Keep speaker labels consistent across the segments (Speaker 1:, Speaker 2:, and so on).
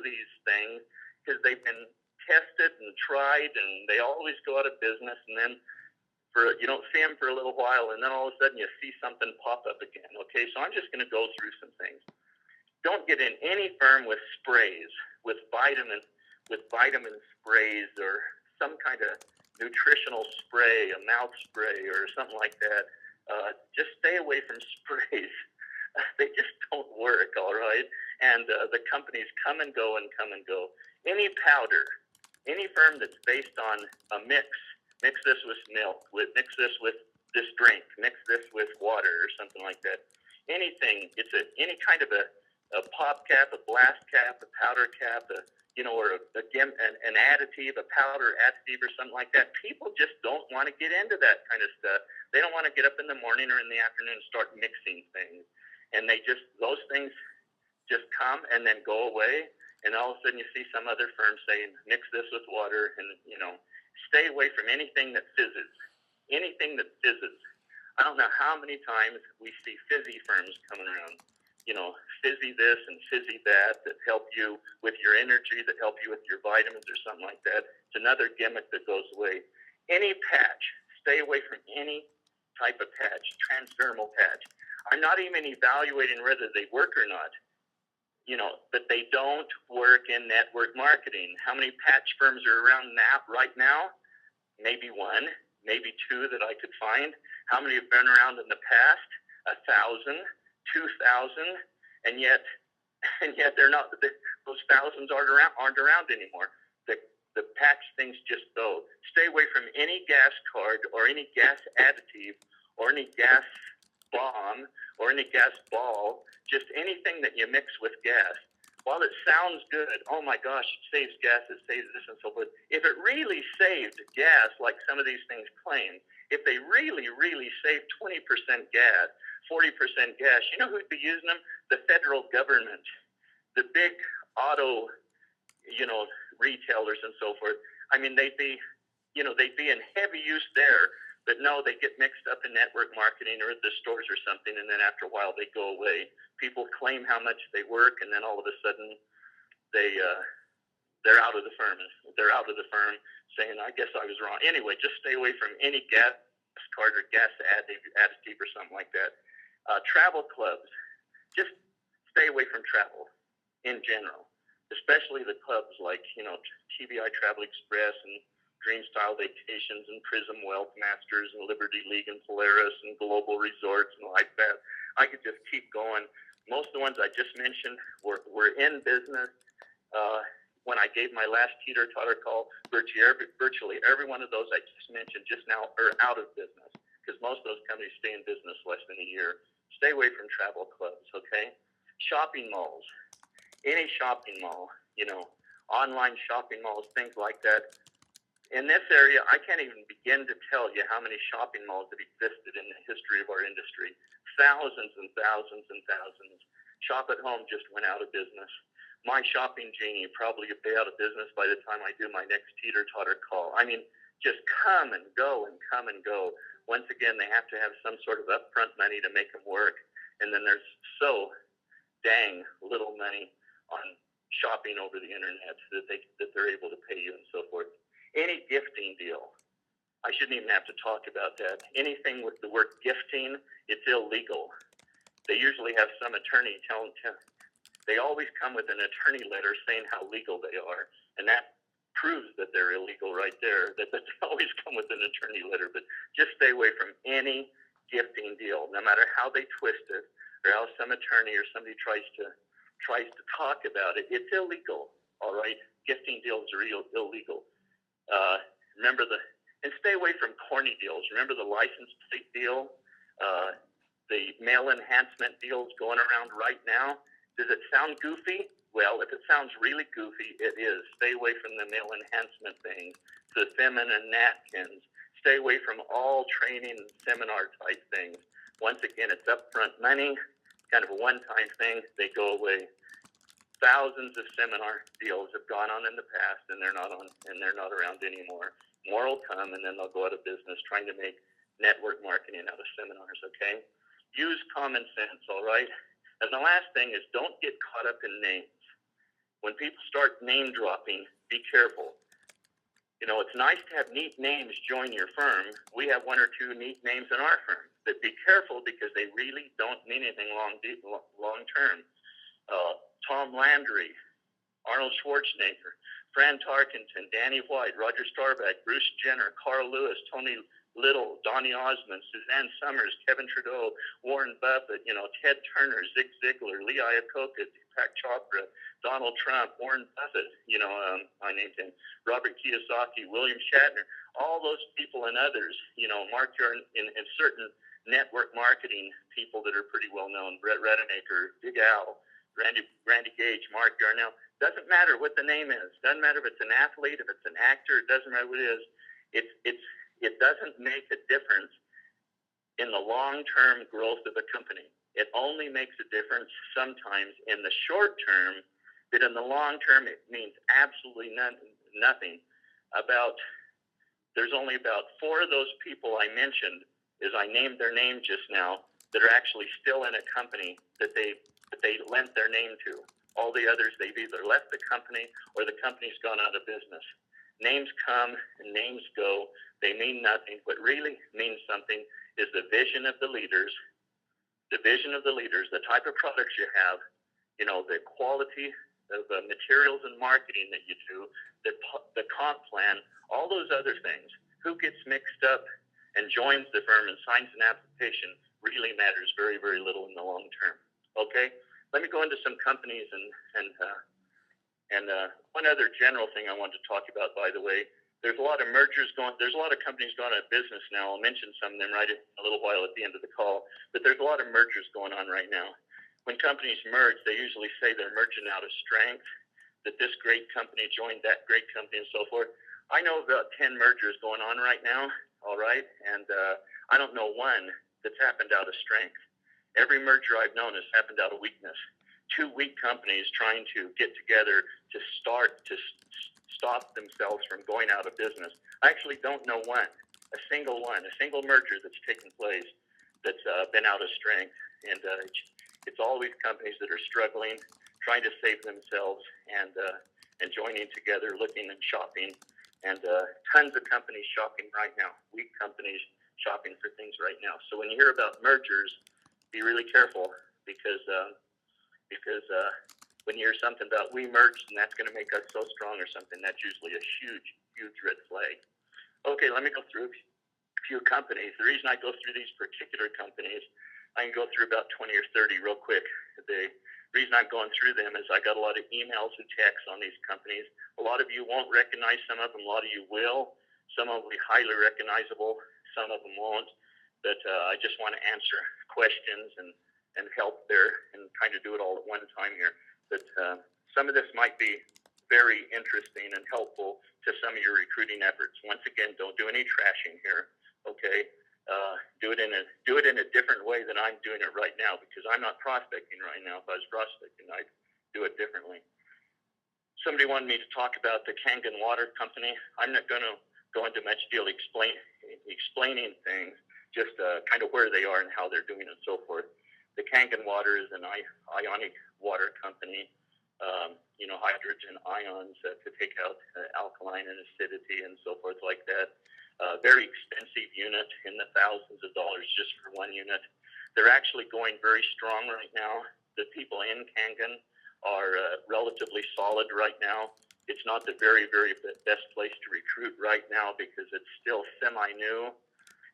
Speaker 1: of these things because they've been tested and tried, and they always go out of business, and then you don't see them for a little while, and then all of a sudden you see something pop up again. Okay, so I'm just going to go through some things. Don't get in any firm with sprays, with vitamin sprays or some kind of nutritional spray, a mouth spray or something like that. Just stay away from sprays. They just don't work, all right? And the companies come and go and come and go. Any powder, any firm that's based on a mix this with milk, mix this with this drink, mix this with water or something like that. Anything, any kind of a pop cap, a blast cap, a powder cap, or an additive, a powder additive or something like that. People just don't want to get into that kind of stuff. They don't want to get up in the morning or in the afternoon and start mixing things. And those things just come and then go away. And all of a sudden you see some other firm saying, mix this with water, and, stay away from anything that fizzes. Anything that fizzes. I don't know how many times we see fizzy firms coming around. Fizzy this and fizzy that help you with your energy, that help you with your vitamins or something like that. It's another gimmick that goes away. Any patch, stay away from any type of patch, transdermal patch. I'm not even evaluating whether they work or not, but they don't work in network marketing. How many patch firms are around right now? Maybe one, maybe two that I could find. How many have been around in the past? 1,000, 2,000, and yet they're not. Those thousands aren't around anymore. The patch things just go. Stay away from any gas card or any gas additive or any gas bomb or any gas ball. Just anything that you mix with gas. While it sounds good, oh my gosh, it saves gas, it saves this and so forth. If it really saved gas, like some of these things claim, if they really, really saved 20% gas, 40% gas, you know who'd be using them? The federal government, the big auto, retailers and so forth. I mean, they'd be in heavy use there, but no, they get mixed up in network marketing or at the stores or something, and then after a while they go away. People claim how much they work, and then all of a sudden they're out of the firm. They're out of the firm saying, I guess I was wrong. Anyway, just stay away from any gas card or gas additive or something like that. Travel clubs, just stay away from travel in general, especially the clubs like, TBI Travel Express and Dream Style Vacations and Prism Wealth Masters and Liberty League and Polaris and Global Resorts and like that. I could just keep going. Most of the ones I just mentioned were in business. When I gave my last Teeter Totter call, virtually every one of those I just mentioned just now are out of business because most of those companies stay in business less than a year. Stay away from travel clubs, okay? Shopping malls, any shopping mall, online shopping malls, things like that. In this area, I can't even begin to tell you how many shopping malls have existed in the history of our industry. Thousands and thousands and thousands. Shop at Home just went out of business. My Shopping Genie probably will be out of business by the time I do my next Teeter Totter call. I mean, just come and go and come and go. Once again, they have to have some sort of upfront money to make them work. And then there's so dang little money on shopping over the internet that they're able to pay you and so forth. Any gifting deal, I shouldn't even have to talk about that. Anything with the word gifting, it's illegal. They usually have some attorney they always come with an attorney letter saying how legal they are, and that proves that they're illegal right there, that they always come with an attorney letter. But just stay away from any gifting deal, no matter how they twist it or how some attorney or somebody tries to talk about it. It's illegal, all right? Gifting deals are illegal. And stay away from corny deals. Remember the license plate deal, the mail enhancement deals going around right now? Does it sound goofy? Well, if it sounds really goofy, it is. Stay away from the mail enhancement things, the feminine napkins. Stay away from all training and seminar type things. Once again, it's upfront money, kind of a one-time thing. They go away. Thousands of seminar deals have gone on in the past, and they're not around anymore. More will come, and then they'll go out of business trying to make network marketing out of seminars, okay? Use common sense, all right? And the last thing is don't get caught up in names. when people start name dropping, be careful. You know, it's nice to have neat names join your firm. We have one or two neat names in our firm, but be careful because they really don't mean anything long term. Tom Landry, Arnold Schwarzenegger, Fran Tarkenton, Danny White, Roger Staubach, Bruce Jenner, Carl Lewis, Tony Little, Donny Osmond, Suzanne Summers, Kevin Trudeau, Warren Buffett, you know, Ted Turner, Zig Ziglar, Lee Iacocca, Deepak Chopra, Donald Trump, Warren Buffett, you know, I named him, Robert Kiyosaki, William Shatner, all those people and others, you know, Mark Yarn in certain network marketing people that are pretty well known, Brett Redemaker, Big Al, Randy Gage, Mark Yarnell. Doesn't matter what the name is. Doesn't matter if it's an athlete, if it's an actor. It doesn't matter what it is. It doesn't make a difference in the long-term growth of a company. It only makes a difference sometimes in the short term, but in the long term, it means absolutely nothing. There's only about 4 of those people I mentioned, as I named their name just now, that are actually still in a company that they lent their name to. All the others, they've either left the company or the company's gone out of business. Names come and names go. They mean nothing. What really means something is the vision of the leaders, the type of products you have, you know, the quality of the materials and marketing that you do, the comp plan, all those other things. Who gets mixed up and joins the firm and signs an application really matters very, very little in the long term. Okay? Let me go into some companies and one other general thing I wanted to talk about, by the way. There's a lot of mergers going. There's a lot of companies going out of business now. I'll mention some of them right in a little while at the end of the call. But there's a lot of mergers going on right now. When companies merge, they usually say they're merging out of strength, that this great company joined that great company and so forth. I know about 10 mergers going on right now, all right? And I don't know one that's happened out of strength. Every merger I've known has happened out of weakness. 2 weak companies trying to get together to stop themselves from going out of business. I actually don't know a single merger that's taken place that's been out of strength. And it's always companies that are struggling, trying to save themselves, and joining together, looking and shopping. And tons of companies shopping right now, weak companies shopping for things right now. So when you hear about mergers, be really careful because when you hear something about we merged and that's going to make us so strong or something, that's usually a huge, huge red flag. Okay, let me go through a few companies. The reason I go through these particular companies, I can go through about 20 or 30 real quick. The reason I'm going through them is I got a lot of emails and texts on these companies. A lot of you won't recognize some of them. A lot of you will. Some of them will be highly recognizable. Some of them won't. But I just want to answer questions and help there and kind of do it all at one time here. But some of this might be very interesting and helpful to some of your recruiting efforts. Once again, don't do any trashing here, okay? Do it in a different way than I'm doing it right now, because I'm not prospecting right now. If I was prospecting, I'd do it differently. Somebody wanted me to talk about the Kangen Water Company. I'm not going to go into much deal explaining things, just kind of where they are and how they're doing and so forth. The Kangen Water is an ionic water company, hydrogen ions to take out alkaline and acidity and so forth like that. Very expensive unit, in the thousands of dollars just for one unit. They're actually going very strong right now. The people in Kangen are relatively solid right now. It's not the very, very best place to recruit right now because it's still semi-new,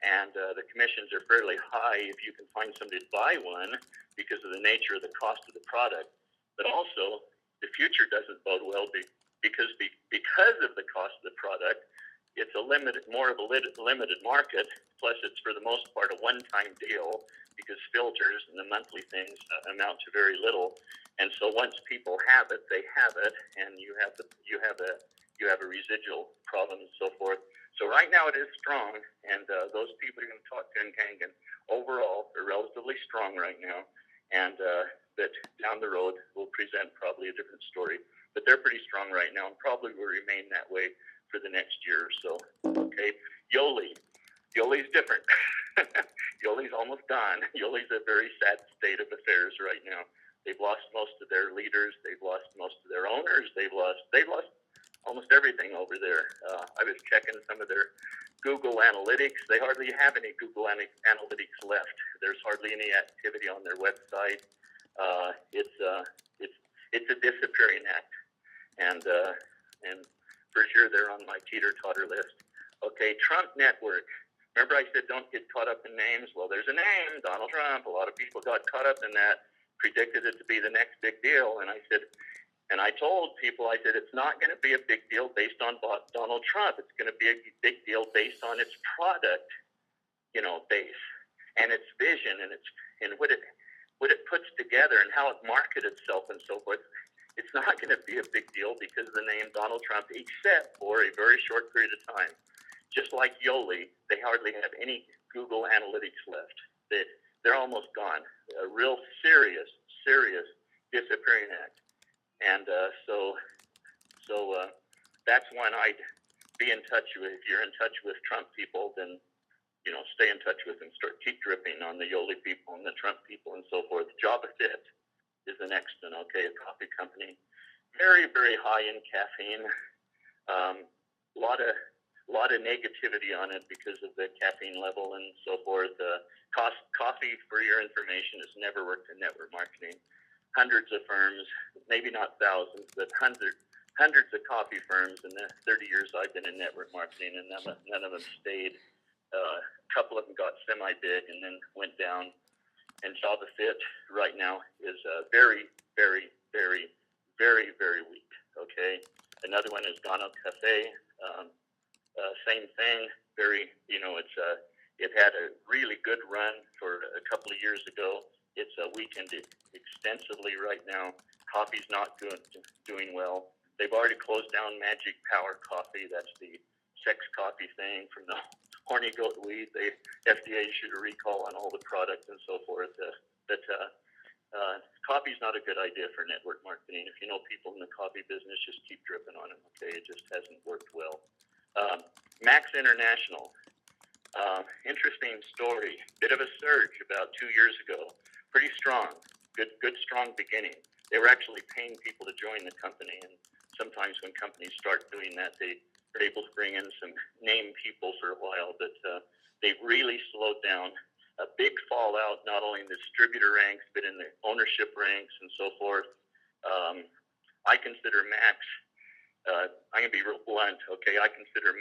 Speaker 1: and the commissions are fairly high if you can find somebody to buy one because of the nature of the cost of the product. But also, the future doesn't bode well because of the cost of the product. It's more of a limited market. Plus, it's for the most part a one-time deal because filters and the monthly things amount to very little. And so once people have it, they have it, and you have a residual problem and so forth. So right now it is strong, and those people you're going to talk to in Kangen overall are relatively strong right now, and that down the road will present probably a different story. But they're pretty strong right now, and probably will remain that way for the next year or so. Okay, Yoli's different. Yoli's almost gone. Yoli's a very sad state of affairs right now. They've lost most of their leaders. They've lost most of their owners. They've lost almost everything over there. I was checking some of their Google Analytics. They hardly have any Google Analytics left. There's hardly any activity on their website. It's a disappearing act, and for sure they're on my Teeter Totter list. Okay, Trump Network. Remember I said don't get caught up in names? Well, there's a name, Donald Trump. A lot of people got caught up in that, predicted it to be the next big deal, and I told people, I said, it's not going to be a big deal based on Donald Trump. It's going to be a big deal based on its product, base and its vision and what it puts together and how it markets itself and so forth. It's not going to be a big deal because of the name Donald Trump, except for a very short period of time. Just like Yoli, they hardly have any Google Analytics left. They're almost gone. A real serious disappearing act. And so that's one I'd be in touch with. If you're in touch with Trump people, then stay in touch with them. Keep dripping on the Yoli people and the Trump people and so forth. Java Fit is the next one. Okay, a coffee company, very high in caffeine. A lot of negativity on it because of the caffeine level and so forth. Coffee, for your information, has never worked in network marketing. Hundreds of firms, maybe not thousands, but hundreds of coffee firms in the 30 years I've been in network marketing, and none of them stayed. A couple of them got semi-big and then went down. And Java Fit right now is very weak. Okay, another one is Gano Cafe. Same thing. It had a really good run for a couple of years ago. It's weakened extensively right now. Coffee's not doing well. They've already closed down Magic Power Coffee. That's the sex coffee thing from the horny goat weed. The FDA issued a recall on all the products and so forth. But coffee's not a good idea for network marketing. If you know people in the coffee business, just keep dripping on them. Okay, it just hasn't worked well. Max International. Interesting story. Bit of a surge about 2 years ago. Pretty strong. Good strong beginning. They were actually paying people to join the company, and sometimes when companies start doing that, they are able to bring in some name people for a while, but they've really slowed down. A big fallout, not only in the distributor ranks, but in the ownership ranks and so forth. I consider Max, I'm going to be real blunt, okay? I consider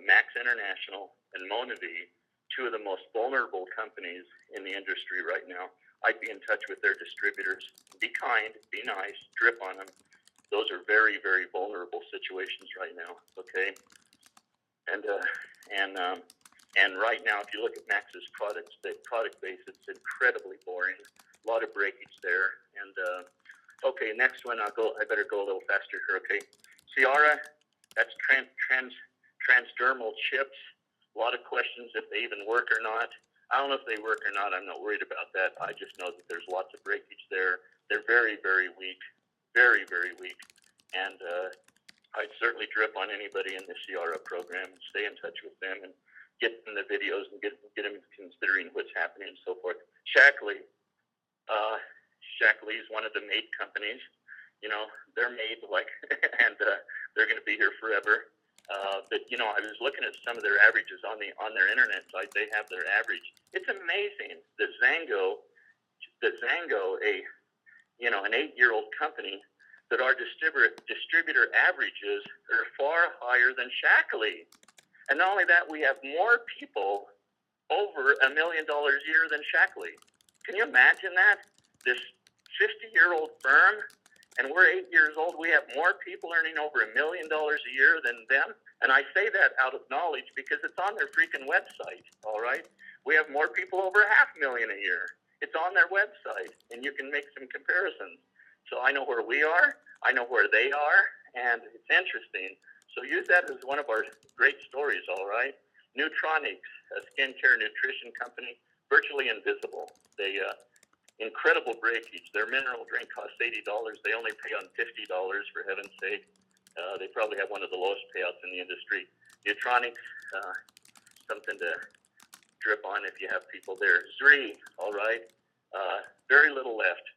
Speaker 1: Max International and Monavi two of the most vulnerable companies in the industry right now. I'd be in touch with their distributors. Be kind, be nice, drip on them. Those are very vulnerable situations right now, okay? And right now, if you look at Max's product base, it's incredibly boring. A lot of breakage there. And okay, next one. I better go a little faster here. Okay, Ciara. That's transdermal chips. A lot of questions if they even work or not. I don't know if they work or not. I'm not worried about that. I just know that there's lots of breakage there. They're very weak, very weak. And I'd certainly drip on anybody in the Ciara program and stay in touch with them and get them the videos and get them considering what's happening and so forth. Shackley. Shackley is one of the made companies. They're made and they're going to be here forever. But I was looking at some of their averages on their internet site. They have their average. It's amazing that Xango, an 8-year-old company, that our distributor averages are far higher than Shackley. And not only that, we have more people over $1 million a year than Shackley. Can you imagine that? This 50-year-old firm, and we're 8 years old, we have more people earning over $1 million a year than them. And I say that out of knowledge because it's on their freaking website, all right? We have more people over $500,000 a year. It's on their website, and you can make some comparisons. So I know where we are, I know where they are, and it's interesting. So use that as one of our great stories, all right? Nutronics, a skincare nutrition company, virtually invisible. They incredible breakage. Their mineral drink costs $80. They only pay on $50, for heaven's sake. They probably have one of the lowest payouts in the industry. Nutronics, something to drip on if you have people there. Zri, all right. Very little left.